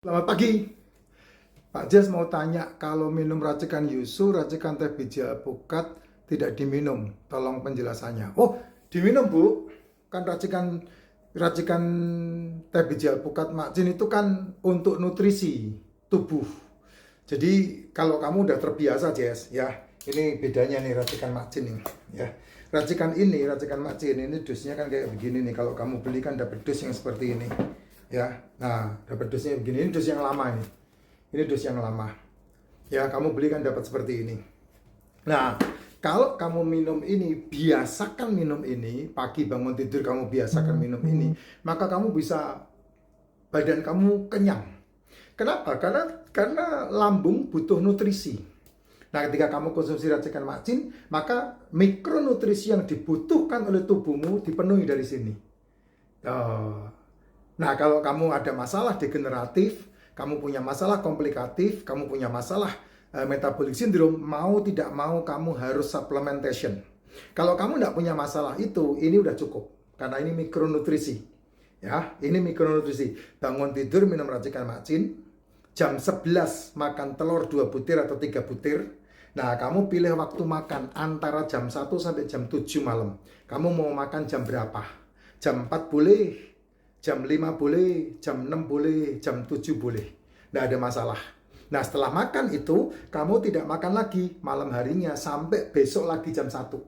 Selamat pagi, Pak Jas mau tanya, kalau minum racikan yusu, racikan teh biji alpukat tidak diminum. Tolong penjelasannya. Oh, diminum Bu. Kan racikan racikan teh biji alpukat makcin itu kan untuk nutrisi tubuh. Jadi kalau kamu udah terbiasa, Jess, ya, ini bedanya nih racikan makcin ini, ya. Racikan makcin ini dosnya kan kayak begini nih. Kalau kamu beli kan dapat dos yang seperti ini, ya. Nah, dapat dosnya begini. Ini dos yang lama ini. Ini dos yang lama. Ya, kamu beli kan dapat seperti ini. Nah, kalau kamu minum ini, biasakan minum ini, pagi bangun tidur kamu biasakan minum ini, maka kamu bisa, badan kamu kenyang. Kenapa? Karena lambung butuh nutrisi. Nah, ketika kamu konsumsi racikan makcin, maka mikronutrisi yang dibutuhkan oleh tubuhmu dipenuhi dari sini. Nah, kalau kamu ada masalah degeneratif, kamu punya masalah komplikatif, kamu punya masalah metabolic syndrome, mau tidak mau kamu harus supplementation. Kalau kamu tidak punya masalah itu, ini udah cukup. Karena ini mikronutrisi. Ya, ini mikronutrisi. Bangun tidur minum racikan makcin, jam 11 makan telur 2 butir atau 3 butir. Nah, kamu pilih waktu makan antara jam 1 sampai jam 7 malam. Kamu mau makan jam berapa? Jam 4 boleh, jam 5 boleh, jam 6 boleh, jam 7 boleh. Nggak ada masalah. Nah, setelah makan itu, kamu tidak makan lagi malam harinya sampai besok lagi jam 1.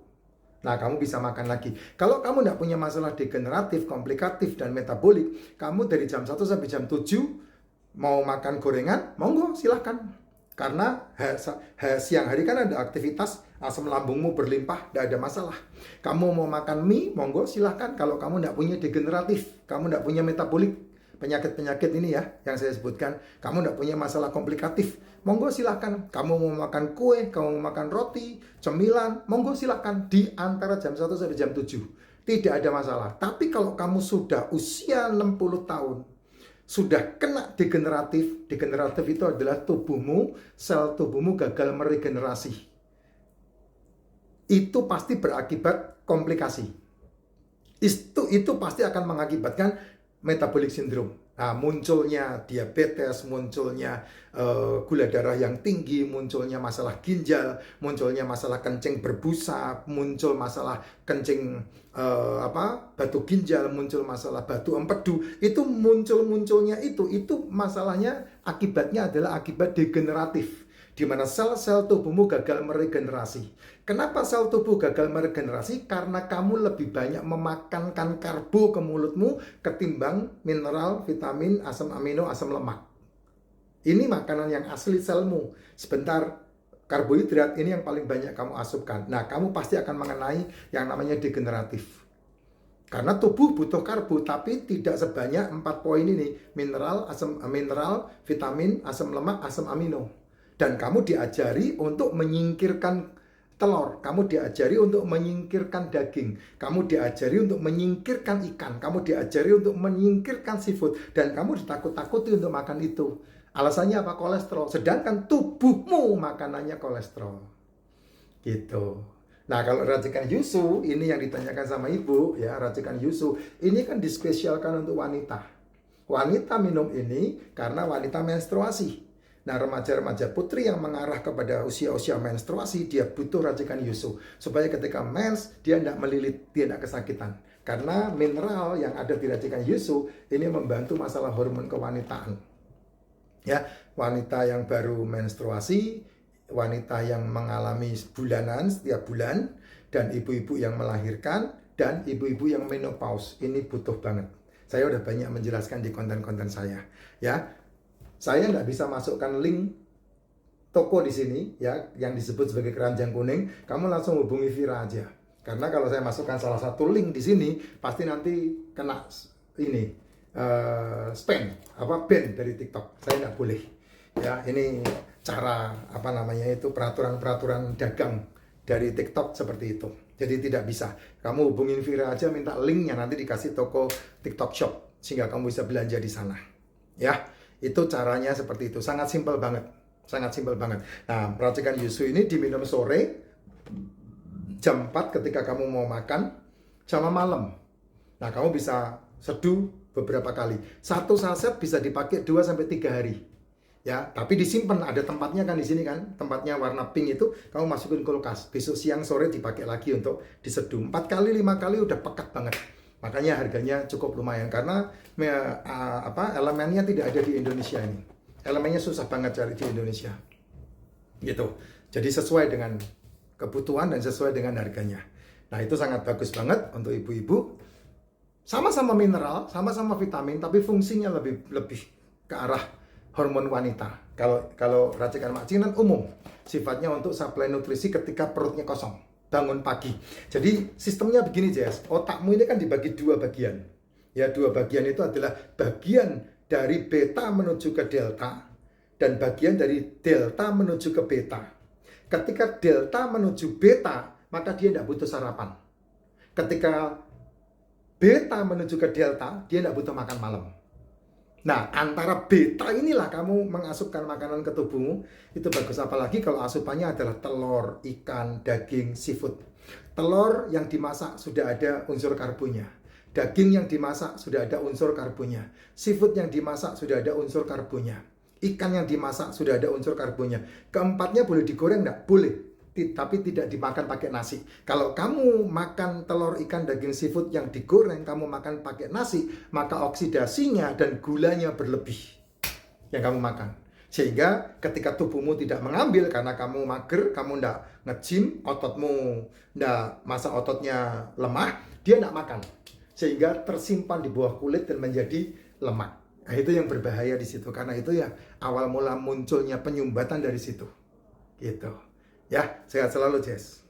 Nah, kamu bisa makan lagi. Kalau kamu tidak punya masalah degeneratif, komplikatif, dan metabolik, kamu dari jam 1 sampai jam 7 mau makan gorengan, monggo silahkan. Karena siang hari kan ada aktivitas, asam lambungmu berlimpah, tidak ada masalah. Kamu mau makan mie, monggo silahkan. Kalau kamu tidak punya degeneratif, kamu tidak punya metabolik, penyakit-penyakit ini ya, yang saya sebutkan, kamu tidak punya masalah komplikatif, monggo silahkan. Kamu mau makan kue, kamu mau makan roti, cemilan, monggo silahkan. Di antara jam 1 sampai jam 7. Tidak ada masalah. Tapi kalau kamu sudah usia 60 tahun, sudah kena degeneratif itu adalah tubuhmu, sel tubuhmu gagal meregenerasi. Itu pasti berakibat komplikasi. Itu pasti akan mengakibatkan metabolic syndrome. Nah, munculnya diabetes, munculnya gula darah yang tinggi, munculnya masalah ginjal, munculnya masalah kencing berbusa, muncul masalah kencing batu ginjal, muncul masalah batu empedu. Itu munculnya itu masalahnya, akibatnya adalah akibat degeneratif, di mana sel-sel tubuhmu gagal meregenerasi. Kenapa sel tubuh gagal meregenerasi? Karena kamu lebih banyak memakankan karbo ke mulutmu ketimbang mineral, vitamin, asam amino, asam lemak. Ini makanan yang asli selmu. Sebentar, karbohidrat ini yang paling banyak kamu asupkan. Nah, kamu pasti akan mengenai yang namanya degeneratif. Karena tubuh butuh karbo, tapi tidak sebanyak 4 poin ini. Mineral, vitamin, asam lemak, asam amino. Dan kamu diajari untuk menyingkirkan telur, kamu diajari untuk menyingkirkan daging, kamu diajari untuk menyingkirkan ikan, kamu diajari untuk menyingkirkan seafood, dan kamu ditakut-takuti untuk makan itu. Alasannya apa? Kolesterol. Sedangkan tubuhmu makanannya kolesterol. Gitu. Nah, kalau racikan yusu, ini yang ditanyakan sama ibu, ya, racikan yusu, ini kan dispesialkan untuk wanita. Wanita minum ini karena wanita menstruasi. Nah, remaja-remaja putri yang mengarah kepada usia-usia menstruasi, dia butuh racikan yusu. Supaya ketika mens, dia tidak melilit, dia tidak kesakitan. Karena mineral yang ada di racikan yusu, ini membantu masalah hormon kewanitaan. Ya, wanita yang baru menstruasi, wanita yang mengalami bulanan setiap bulan, dan ibu-ibu yang melahirkan, dan ibu-ibu yang menopause. Ini butuh banget. Saya udah banyak menjelaskan di konten-konten saya. Ya, saya tidak bisa masukkan link toko di sini, ya, yang disebut sebagai keranjang kuning. Kamu langsung hubungi Vira aja. Karena kalau saya masukkan salah satu link di sini, pasti nanti kena ini ban dari TikTok. Saya tidak boleh. Ya, ini cara peraturan-peraturan dagang dari TikTok seperti itu. Jadi tidak bisa. Kamu hubungin Vira aja, minta linknya, nanti dikasih toko TikTok Shop sehingga kamu bisa belanja di sana. Ya. Itu caranya seperti itu, sangat simpel banget, sangat simpel banget. Nah, racikan yusu ini diminum sore, jam 4 ketika kamu mau makan, sama malam. Nah, kamu bisa seduh beberapa kali. Satu saset bisa dipakai 2 sampai 3 hari. Ya, tapi disimpan, ada tempatnya kan di sini kan, tempatnya warna pink itu kamu masukin kulkas. Besok siang sore dipakai lagi untuk diseduh. 4 kali 5 kali udah pekat banget. Makanya harganya cukup lumayan karena elemennya tidak ada di Indonesia ini. Elemennya susah banget cari di Indonesia. Gitu. Jadi sesuai dengan kebutuhan dan sesuai dengan harganya. Nah, itu sangat bagus banget untuk ibu-ibu. Sama-sama mineral, sama-sama vitamin, tapi fungsinya lebih ke arah hormon wanita. Kalau racikan macinan umum, sifatnya untuk suplai nutrisi ketika perutnya kosong, bangun pagi. Jadi sistemnya begini, Jess. Otakmu ini kan dibagi 2 bagian. Ya, 2 bagian itu adalah bagian dari beta menuju ke delta dan bagian dari delta menuju ke beta. Ketika delta menuju beta, maka dia tidak butuh sarapan. Ketika beta menuju ke delta, dia tidak butuh makan malam. Nah, antara beta inilah kamu mengasupkan makanan ke tubuhmu, itu bagus. Apalagi kalau asupannya adalah telur, ikan, daging, seafood. Telur yang dimasak sudah ada unsur karbonya. Daging yang dimasak sudah ada unsur karbonya. Seafood yang dimasak sudah ada unsur karbonya. Ikan yang dimasak sudah ada unsur karbonya. Keempatnya boleh digoreng enggak? Boleh. Tapi tidak dimakan pakai nasi. Kalau kamu makan telur, ikan, daging, seafood yang digoreng, kamu makan pakai nasi, maka oksidasinya dan gulanya berlebih yang kamu makan. Sehingga ketika tubuhmu tidak mengambil karena kamu mager, kamu tidak nge-gym, ototmu tidak, masa ototnya lemah, dia tidak makan. Sehingga tersimpan di bawah kulit dan menjadi lemak. Nah, itu yang berbahaya di situ. Karena itu ya awal mula munculnya penyumbatan dari situ. Gitu. Ya, sehat selalu, Jess.